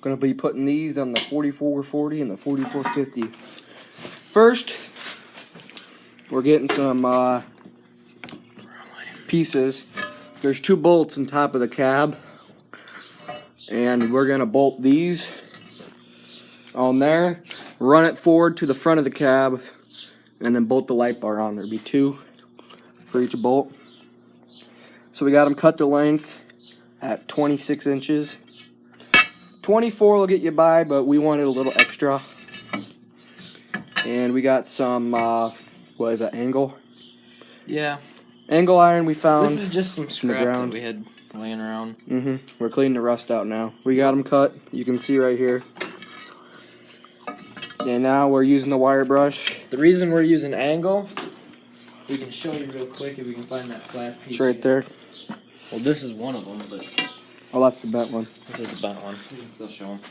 Gonna be putting these on the 4440 and the 4450. First, we're getting some pieces. There's 2 bolts on top of the cab, and we're gonna bolt these on there, run it forward to the front of the cab, and then bolt the light bar on. There'll be 2 for each bolt. So we got them cut to length at 26 inches. 24 will get you by, but we wanted a little extra. And we got some, what is that, angle? Yeah. Angle iron we found. This is just some scrap that we had laying around. We're cleaning the rust out now. We got them cut. You can see right here. And now we're using the wire brush. The reason we're using angle, we can show you real quick if we can find that flat piece. It's right there. Well, this is one of them, but Oh, that's the bent one. this is the bent one. We can still show them.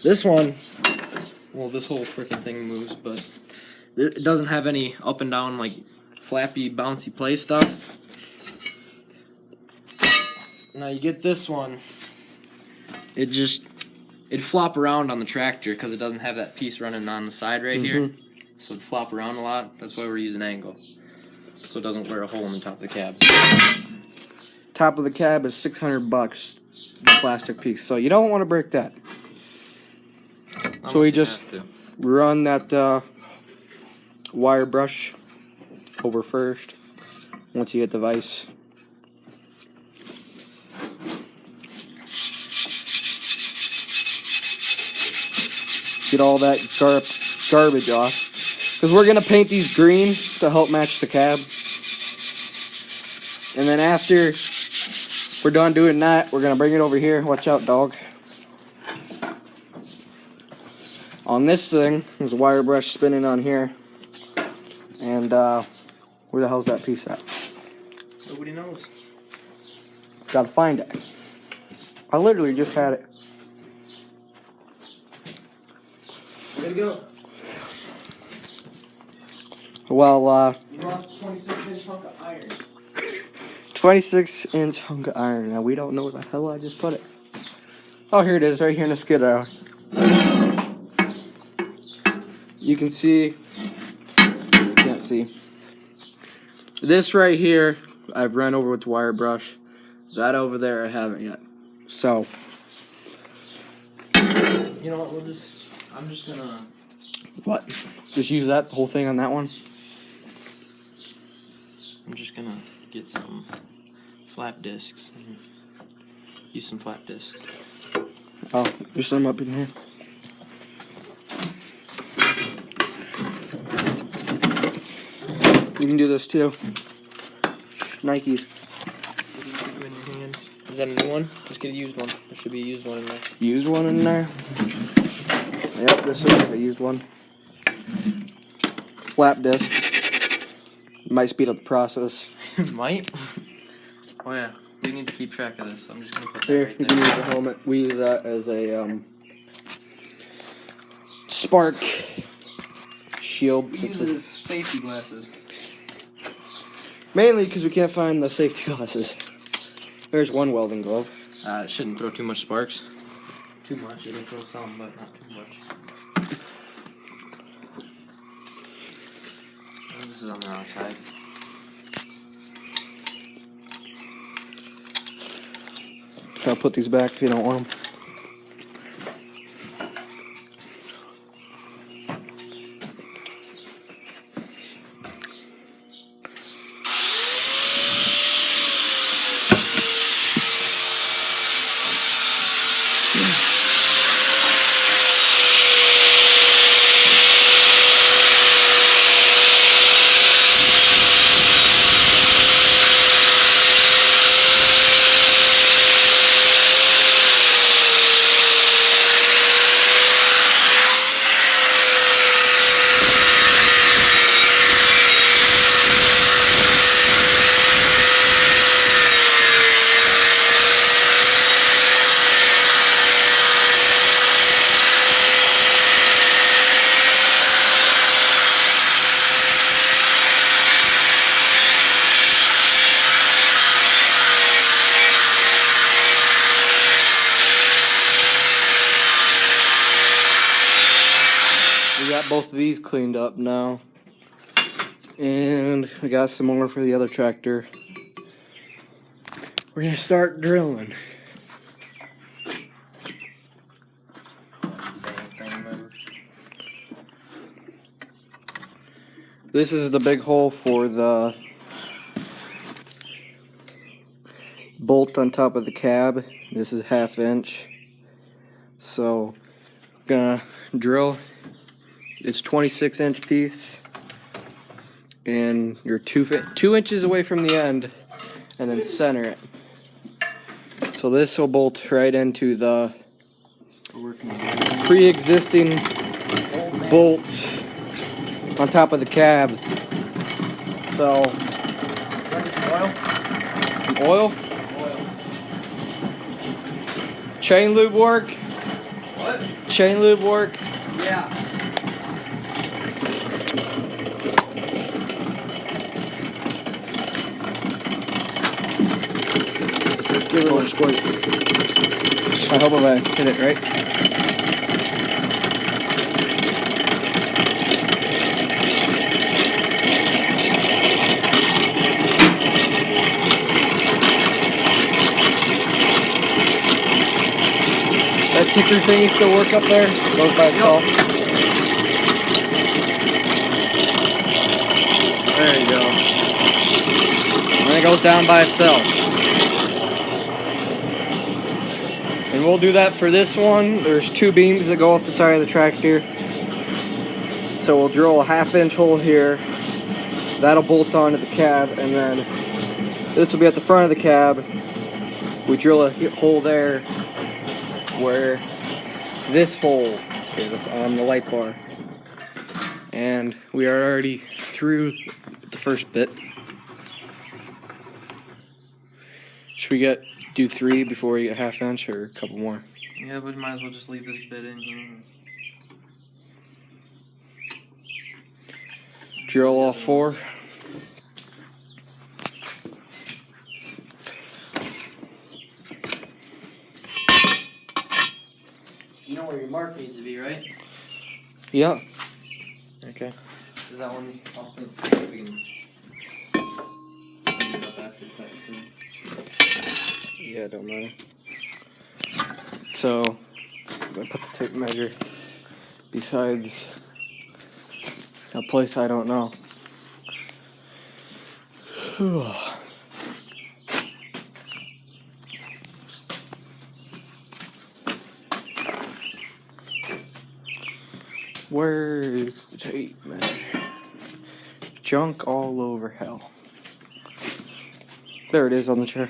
This one, well, this whole freaking thing moves, but it doesn't have any up and down, like, flappy, bouncy play stuff. Now you get this one, it'd flop around on the tractor because it doesn't have that piece running on the side right here. So it'd flop around a lot. That's why we're using angle. So it doesn't wear a hole in the top of the cab. Top of the cab is $600, the plastic piece. So you don't want to break that. So we just run that wire brush over first once you hit the vise. Get all that garbage off, because we're gonna paint these green to help match the cab. And then after we're done doing that, we're gonna bring it over here. Watch out, dog. On this thing, there's a wire brush spinning on here. And where the hell's that piece at? Nobody knows. Gotta find it. I literally just had it. Way to go. Well, You lost a 26-inch hunk of iron. 26-inch hunk of iron. Now we don't know where the hell I just put it. Oh, here it is, right here in the skid row. You can see. You can't see. This right here, I've run over with wire brush. That over there, I haven't yet. So. You know what? I'm just gonna. What? Just use that whole thing on that one? I'm just gonna get some flap discs. And use some flap discs. Oh, there's some up in here. You can do this too. Nikes. Is that a new one? Let's get a used one. There should be a used one in there. Used one in there? Yep, this is a used one. Flap disc. Might speed up the process. Might? Oh yeah, we need to keep track of this. I'm just gonna put that Here, right you there. can use the helmet. We use that as a spark shield. We use it as safety glasses. Mainly because we can't find the safety glasses. There's one welding glove. It shouldn't throw too much sparks. Too much. It'll throw some, but not too much. Oh, this is on the wrong side. I'll put these back if you don't want them. got both of these cleaned up now. And we got some more for the other tractor. We're gonna start drilling. This is the big hole for the bolt on top of the cab. This is 1/2 inch. So, gonna drill. It's 26-inch piece, and you're 2 inches away from the end, and then center it. So this will bolt right into the pre-existing bolts on top of the cab. So, Some oil? some oil, chain lube work, What? chain lube work. Yeah. Give it a squirt. I hope I hit it right. That ticker thing still work up there? It goes by itself. There you go. And then it goes down by itself. And we'll do that for this one. There's 2 beams that go off the side of the tractor. So we'll drill a 1/2 inch hole here. That'll bolt onto the cab, and then this will be at the front of the cab. We drill a hole there where this hole is on the light bar. And we are already through the first bit. Should we do 3 before we get 1/2 inch, or a couple more? Yeah, but we might as well just leave this bit in here. Drill all 4. You know where your mark needs to be, right? Yeah. Okay. Is that one? I'll think we can. Yeah, don't matter. So, I'm gonna put the tape measure besides a place I don't know. Where's the tape measure? Junk all over hell. There it is on the chair.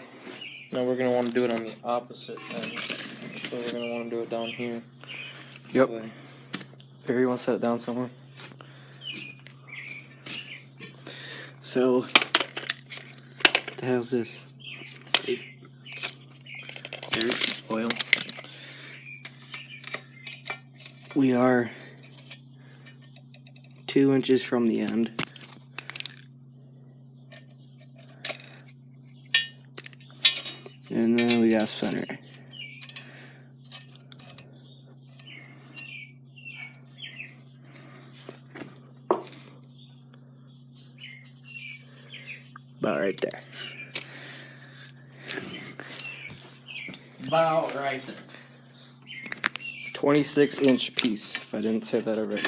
No, we're gonna want to do it on the opposite end. So we're gonna want to do it down here. Yep. Way. Here, you want to set it down somewhere? So, what the hell's this? Tape. Dirt. Oil. We are 2 inches from the end. And then we got center. About right there. About right there. 26-inch piece, if I didn't say that already.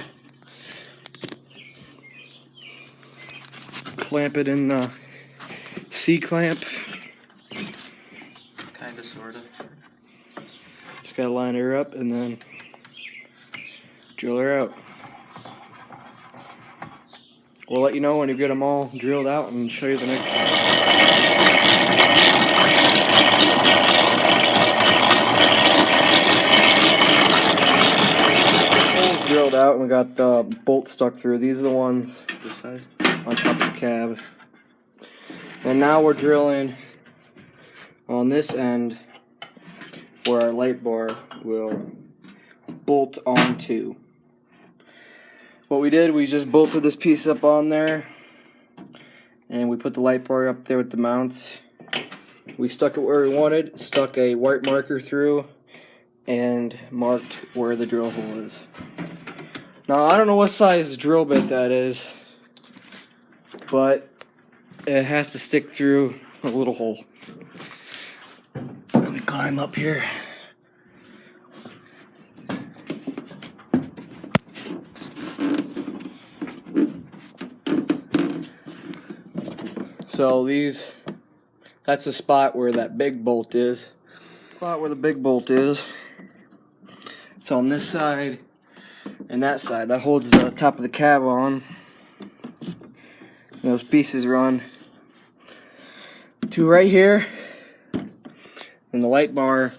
Clamp it in the C-clamp. Kinda, sorta. Just gotta line her up and then drill her out. We'll let you know when you get them all drilled out and show you the next one. Holes drilled out and we got the bolt stuck through. These are the ones this size on top of the cab. And now we're drilling on this end where our light bar will bolt onto. What we did, we just bolted this piece up on there and we put the light bar up there with the mounts. We stuck it where we wanted, stuck a white marker through and marked where the drill hole is. Now, I don't know what size drill bit that is, but it has to stick through a little hole. Let me climb up here. So that's the spot where that big bolt is. Spot where the big bolt is. It's on this side and that side. That holds the top of the cab on. And those pieces run to right here. And the light bar,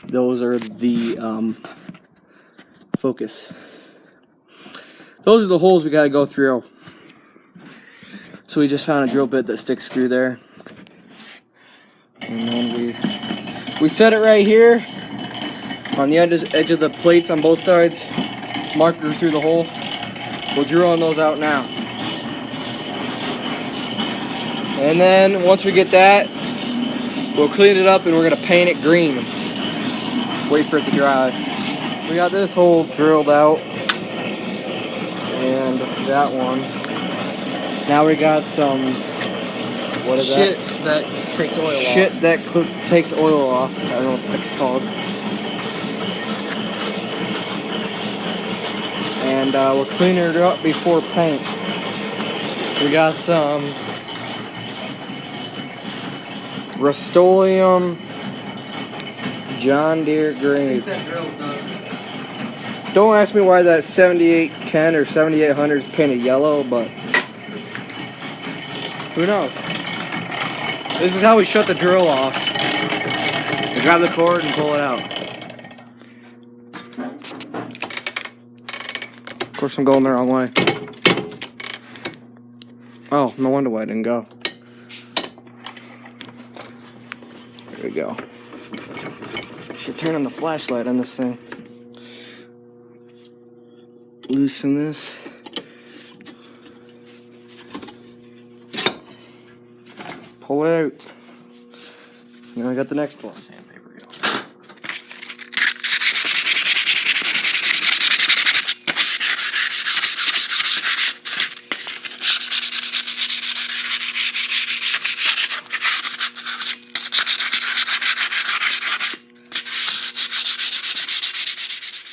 those are the focus. Those are the holes we gotta go through. So we just found a drill bit that sticks through there. And then we set it right here on the edge of the plates on both sides. Marker through the hole. We're drilling those out now. And then once we get that, we'll clean it up and we're gonna paint it green. Wait for it to dry. We got this hole drilled out. And that one. Now we got some, what is shit that? That takes oil off. Shit that takes oil off. I don't know what it's called. And we're cleaning it up before paint. We got some Rust-Oleum John Deere green. I think that drill's done. Don't ask me why that 7810 or 7800 is painted yellow, but who knows? This is how we shut the drill off. We grab the cord and pull it out. Of course, I'm going the wrong way. Oh, no wonder why I didn't go. There we go. Should turn on the flashlight on this thing. Loosen this. Pull it out. Now I got the next one. Sandpaper, go.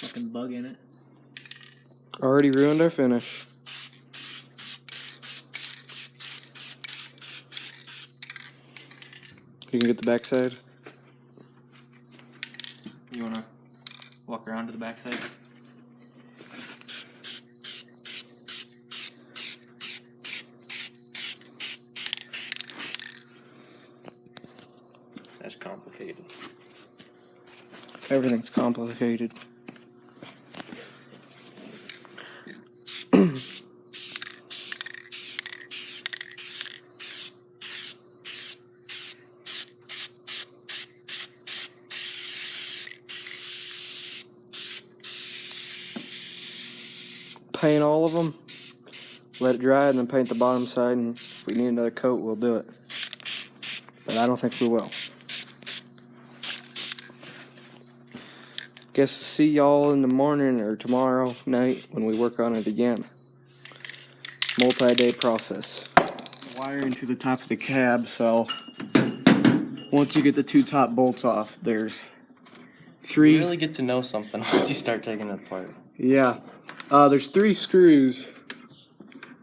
Fucking bug in it. Already ruined our finish. You can get the backside. You wanna walk around to the backside? That's complicated. Everything's complicated. Paint all of them, let it dry, and then paint the bottom side, and if we need another coat, we'll do it. But I don't think we will. Guess see y'all in the morning or tomorrow night when we work on it again. Multi-day process. Wiring to the top of the cab, so once you get the two top bolts off, there's three. You really get to know something once you start taking it apart. Yeah. There's 3 screws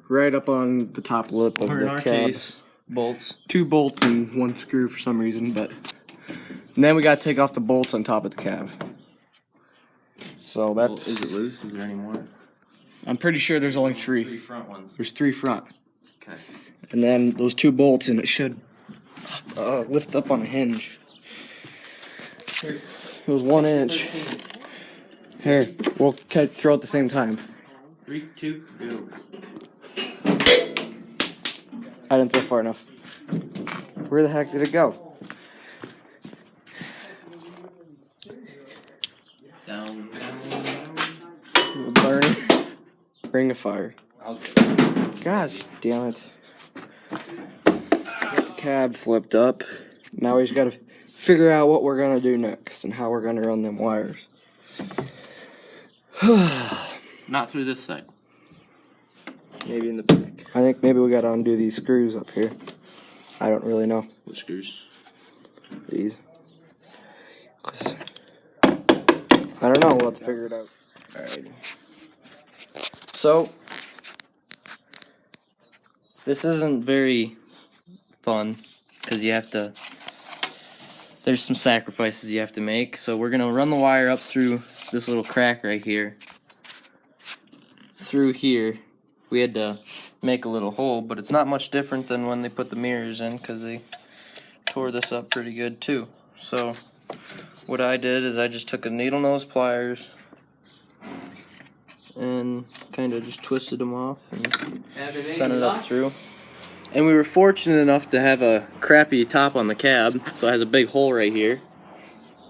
right up on the top lip of Or in the our cab. case, bolts. 2 bolts and 1 screw for some reason, but and then we gotta take off the bolts on top of the cab. So that's. Is it loose? Is there any more? I'm pretty sure there's only 3. 3 front ones. There's 3 front, Okay. and then those 2 bolts, and it should lift up on a hinge. Here. It was 1 inch. Here, we'll throw it at the same time. 3, 2, go. I didn't throw far enough. Where the heck did it go? Down, down, It'll burn it. Ring of fire. down. Gosh damn it. Got the cab flipped up. Now we just gotta figure out what we're gonna do next and how we're gonna run them wires. Not through this side. Maybe in the back. I think maybe we gotta undo these screws up here. I don't really know. Which screws? These. I don't know. We'll have to figure it out. Alright. So, this isn't very fun because you have to. There's some sacrifices you have to make. So we're gonna run the wire up through this little crack right here. Through here, we had to make a little hole, but it's not much different than when they put the mirrors in because they tore this up pretty good too. So what I did is I just took a needle nose pliers and kind of just twisted them off and sent it up through. And we were fortunate enough to have a crappy top on the cab, so it has a big hole right here.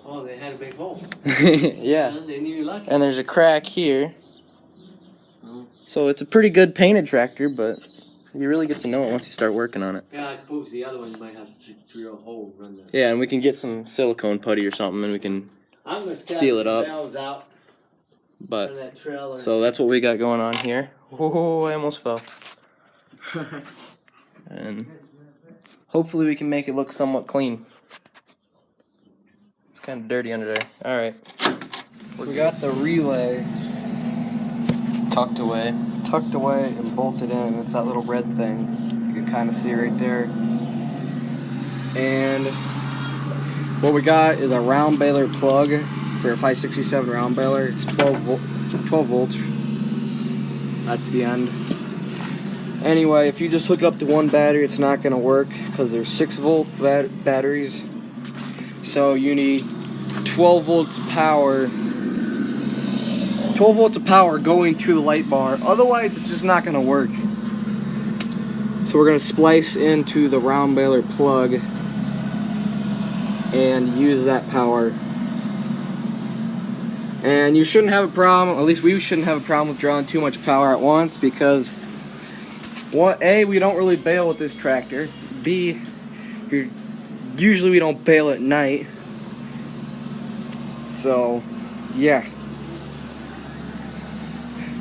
Oh, they had a big hole. Yeah. They knew you lucky. And there's a crack here. So it's a pretty good painted tractor, but you really get to know it once you start working on it. Yeah, I suppose the other one might have to drill a hole, run that. Yeah, and we can get some silicone putty or something, and we can I'm gonna seal it up. Out But that trailer. so that's what we got going on here. Oh, I almost fell. And hopefully we can make it look somewhat clean. It's kind of dirty under there. All right. We got the relay tucked away and bolted in. It's that little red thing. You can kind of see right there. And what we got is a round baler plug for a 567 round baler. It's 12 volts. That's the end. Anyway, if you just hook it up to one battery, it's not going to work because there's 6-volt batteries. So you need 12 volts of power. 12 volts of power going to the light bar. Otherwise, it's just not going to work. So we're going to splice into the round baler plug and use that power. And you shouldn't have a problem, at least we shouldn't have a problem with drawing too much power at once because A, we don't really bale with this tractor. B, usually we don't bale at night. So, yeah.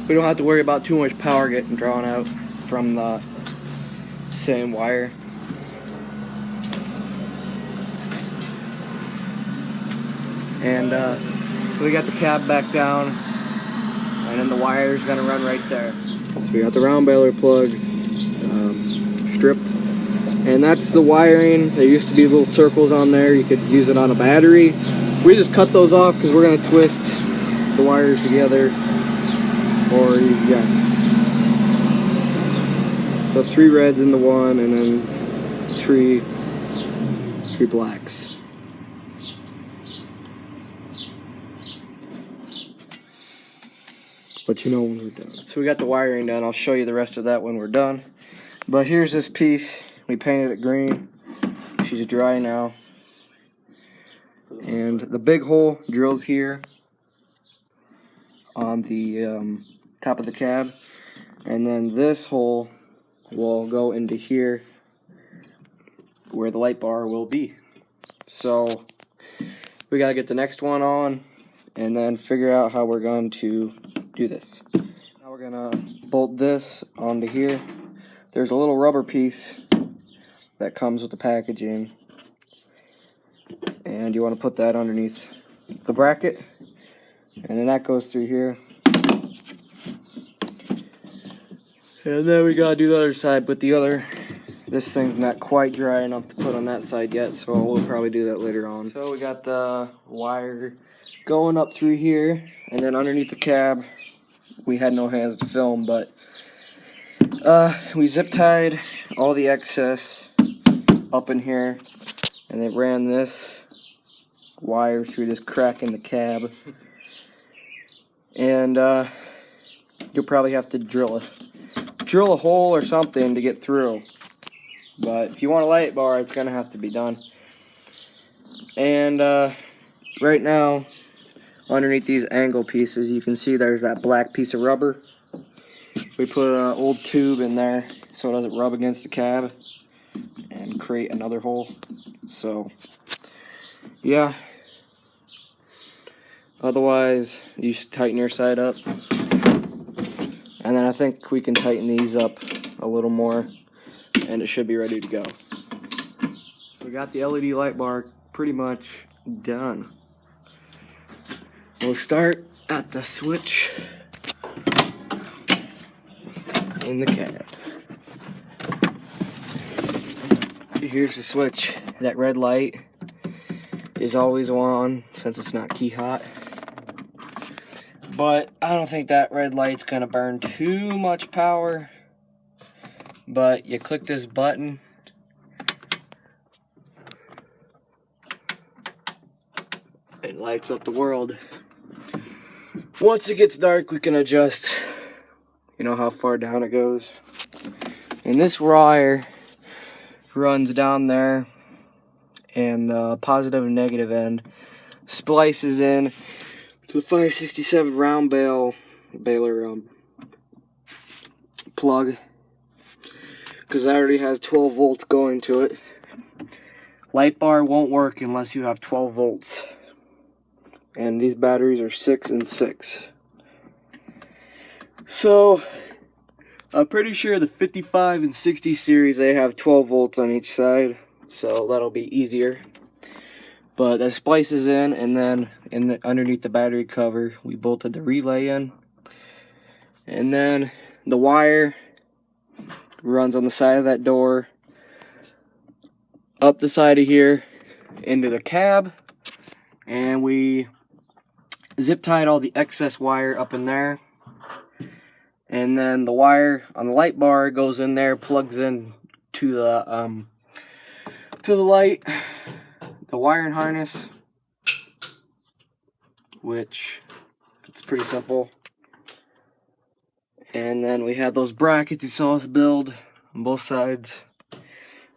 We don't have to worry about too much power getting drawn out from the same wire. And we got the cab back down, and then the wire's gonna run right there. So we got the round baler plug stripped, and that's the wiring. There used to be little circles on there. You could use it on a battery. We just cut those off because we're gonna twist the wires together. Or yeah. So 3 reds in the one, and then 3 blacks. But you know when we're done. So we got the wiring done. I'll show you the rest of that when we're done. But here's this piece. We painted it green. She's dry now. And the big hole drills here on the top of the cab. And then this hole will go into here where the light bar will be. So we gotta get the next one on and then figure out how we're going to do this. Now we're gonna bolt this onto here. There's a little rubber piece that comes with the packaging, and you want to put that underneath the bracket, and then that goes through here. And then we gotta do the other side, but this thing's not quite dry enough to put on that side yet, so we'll probably do that later on. So we got the wire going up through here, and then underneath the cab, we had no hands to film, but we zip tied all the excess up in here, and they ran this wire through this crack in the cab, and you'll probably have to drill a hole or something to get through. But if you want a light bar, it's gonna have to be done. And right now, underneath these angle pieces, you can see there's that black piece of rubber. We put an old tube in there so it doesn't rub against the cab and create another hole. So, yeah. Otherwise, you just tighten your side up And then I think we can tighten these up a little more, and it should be ready to go. So we got the LED light bar pretty much done. We'll start at the switch in the cab. Here's the switch. That red light is always on since it's not key hot. But I don't think that red light's gonna burn too much power. But you click this button. It lights up the world. Once it gets dark, we can adjust, you know, how far down it goes. And this wire runs down there, and the positive and negative end splices in to the 567 round baler plug, because that already has 12 volts going to it. Light bar won't work unless you have 12 volts. And these batteries are 6 and 6. So I'm pretty sure the 55 and 60 series, they have 12 volts on each side, so that'll be easier. But that splices in, and then underneath the battery cover, we bolted the relay in. And then the wire runs on the side of that door, up the side of here, into the cab, and we zip tied all the excess wire up in there. And then the wire on the light bar goes in there, plugs in to the light, the wiring harness, which it's pretty simple. And then we have those brackets you saw us build on both sides.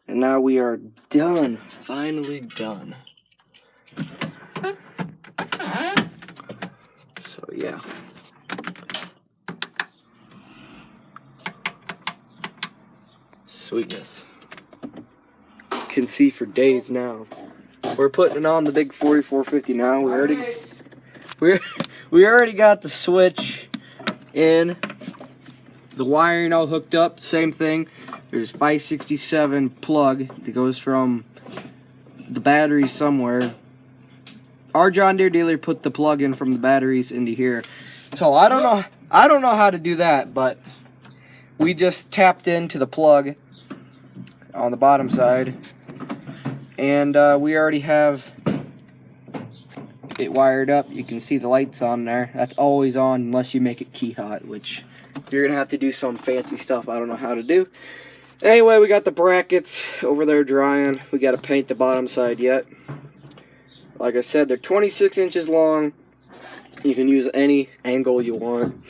And now we are done, finally done. So yeah. Sweetness. Can see for days now. We're putting it on the big 4450 now. We already got the switch in, the wiring all hooked up. Same thing. There's 567 plug that goes from the battery somewhere. Our John Deere dealer put the plug in from the batteries into here. So I don't know how to do that, but we just tapped into the plug on the bottom side, and we already have it wired up. You can see the lights on there. That's always on unless you make it key hot, which you're gonna have to do some fancy stuff I don't know how to do. Anyway, we got the brackets over there drying. We got to paint the bottom side yet. Like I said, they're 26 inches long. You can use any angle you want.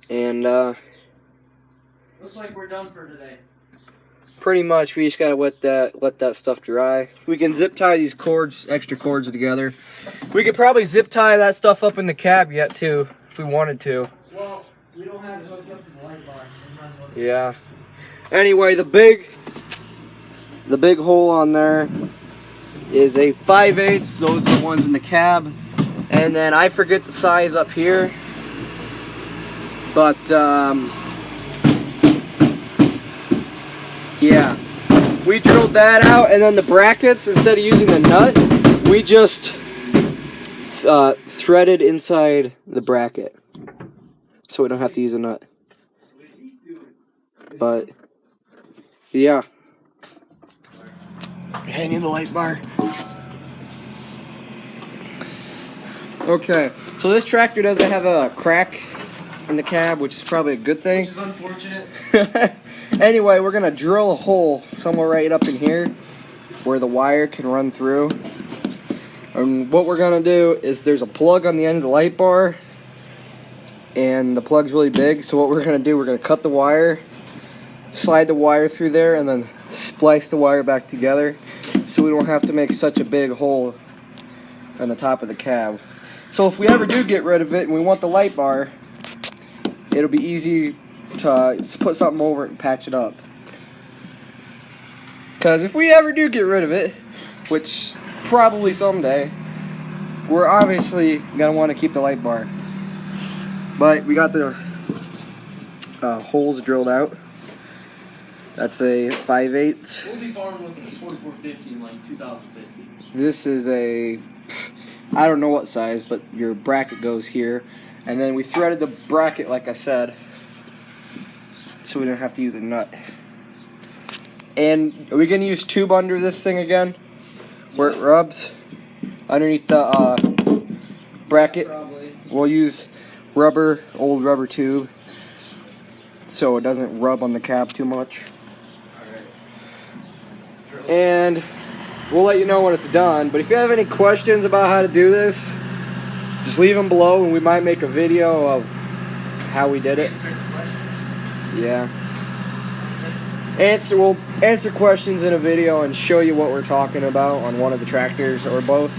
And looks like we're done for today. Pretty much, we just gotta let that stuff dry. We can zip tie these cords, extra cords together. We could probably zip tie that stuff up in the cab yet too, if we wanted to. Well, we don't have it hooked up to the light bar. So yeah. Anyway, the big hole on there is a 5/8. Those are the ones in the cab. And then I forget the size up here, but yeah, we drilled that out, and then the brackets, instead of using the nut, we just threaded inside the bracket, so we don't have to use a nut. But yeah, hanging the light bar. Okay, so this tractor doesn't have a crack in the cab, which is probably a good thing. Which is unfortunate. Anyway, we're gonna drill a hole somewhere right up in here where the wire can run through. And what we're gonna do is, there's a plug on the end of the light bar, and the plug's really big. So what we're gonna do, we're gonna cut the wire, slide the wire through there, and then splice the wire back together, so we don't have to make such a big hole on the top of the cab. So if we ever do get rid of it and we want the light bar, it'll be easy to just put something over it and patch it up. Because if we ever do get rid of it, which probably someday, we're obviously going to want to keep the light bar. But we got the holes drilled out. That's a 5/8. We'll be farming with a 4450 in like 2050. This is a, I don't know what size, but your bracket goes here. And then we threaded the bracket, like I said, so we didn't have to use a nut. And are we gonna use tube under this thing again, where it rubs underneath the bracket? Probably. We'll use rubber, old rubber tube, so it doesn't rub on the cab too much. Alright. And we'll let you know when it's done. But if you have any questions about how to do this, just leave them below, and we might make a video of how we did it. Answer questions. Yeah. We'll answer questions in a video and show you what we're talking about on one of the tractors or both.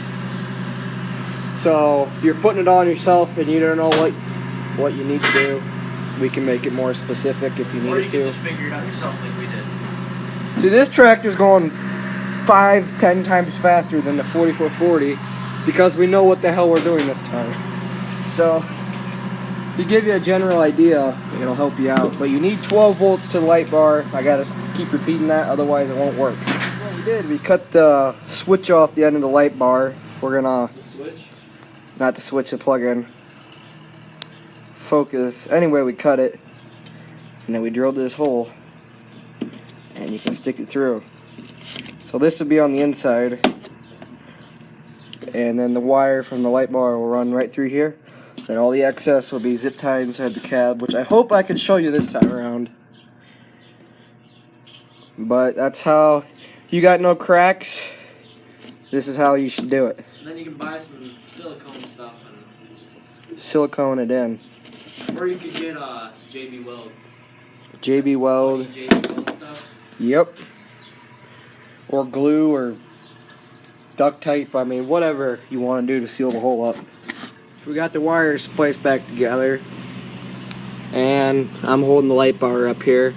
So if you're putting it on yourself and you don't know what you need to do, we can make it more specific if you Or need you to. can just figure it out yourself like we did. See, this tractor's going 5-10 times faster than the 4440 because we know what the hell we're doing this time. So to give you a general idea, it'll help you out. But you need 12 volts to the light bar. I gotta keep repeating that, otherwise it won't work. What we did, we cut the switch off the end of the light bar. We're gonna, The switch? not the switch, the plug-in. Focus. Anyway, we cut it, and then we drilled this hole, and you can stick it through. So this will be on the inside, and then the wire from the light bar will run right through here. Then all the excess will be zip tied inside the cab, which I hope I can show you this time around. But that's how, you got no cracks, this is how you should do it. And then you can buy some silicone stuff, Silicone it in. or you could get JB Weld. JB Weld. JB Weld stuff. Yep. Or glue or duct tape, I mean whatever you want to do to seal the hole up. We got the wires placed back together, and I'm holding the light bar up here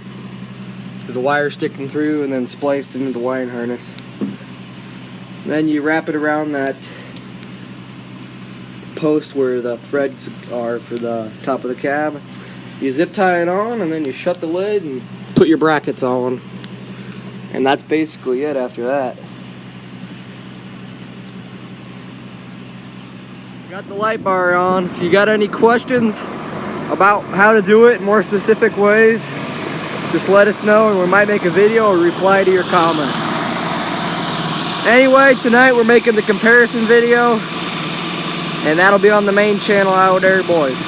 because the wire's sticking through and then spliced into the wiring harness. Then you wrap it around that post where the threads are for the top of the cab. You zip tie it on, and then you shut the lid and put your brackets on. And that's basically it after that. Got the light bar on. If you got any questions about how to do it in more specific ways, just let us know and we might make a video or reply to your comment. Anyway, tonight we're making the comparison video, and that'll be on the main channel out there, boys.